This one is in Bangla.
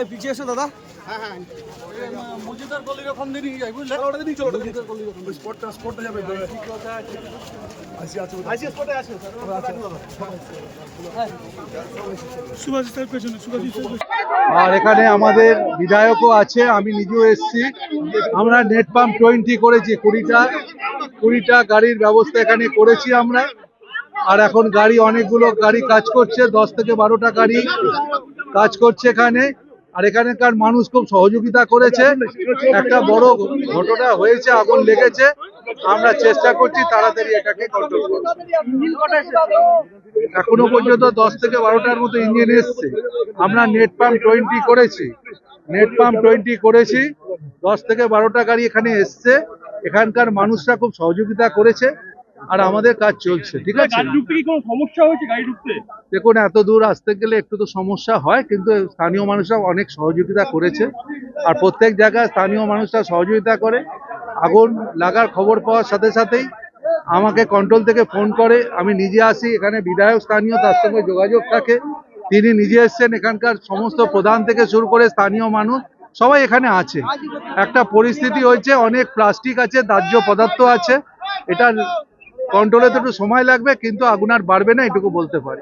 পিছিয়ে এসো দাদা। মসজিদের গলির ওখান দিয়ে নিয়ে যাই, বুঝলে? ওটা দিয়ে চলো, মসজিদের গলির ওখান দিয়ে। স্পটটা যাবে। আইসি স্পটে আছে। সুভাষ স্যার পেছনে, সুভাষ স্যার। আর এখানে আমাদের বিধায়কও আছে, আমি নিজেও এসেছি। আমরা নেট পাম্প 20 করেছি, 20টা গাড়ির ব্যবস্থা এখানে করেছি আমরা। আর এখন গাড়ি অনেকগুলো গাড়ি কাজ করছে, 10 থেকে 12টা গাড়ি কাজ করছে এখানে। আর এখানকার মানুষ খুব সহযোগিতা করেছে। একটা বড় ঘটনা হয়েছে, আগুন লেগেছে, আমরা চেষ্টা করছি তাড়াতাড়ি এটাকে কন্ট্রোল করতে। এখনো পর্যন্ত 10 থেকে 12টার মতো ইঞ্জিন এসছে। আমরা নেট পাম্প 20 করেছি, 10 থেকে 12টা গাড়ি এখানে এসছে। এখানকার মানুষরা খুব সহযোগিতা করেছে আর আমাদের কাজ চলছে। ঠিক আছে, দেখুন এত দূর আসতে গেলে একটু তো সমস্যা হয়, কিন্তু স্থানীয় মানুষরা অনেক সহযোগিতা করেছে। আর প্রত্যেক জায়গায় স্থানীয় মানুষরা সহযোগিতা করে। আগুন লাগার খবর পাওয়ার সাথে সাথেই আমাকে কন্ট্রোল থেকে ফোন করে, আমি নিজে আসি। এখানে বিধায়ক স্থানীয়, তার সঙ্গে যোগাযোগ থাকে, তিনি নিজে এসছেন। এখানকার সমস্ত প্রধান থেকে শুরু করে স্থানীয় মানুষ সবাই এখানে আছে। একটা পরিস্থিতি হয়েছে, অনেক প্লাস্টিক আছে, দাহ্য পদার্থ আছে, এটা কন্ট্রোলে তো একটু সময় লাগবে, কিন্তু আগুন আর বাড়বে না, এটুকু বলতে পারি।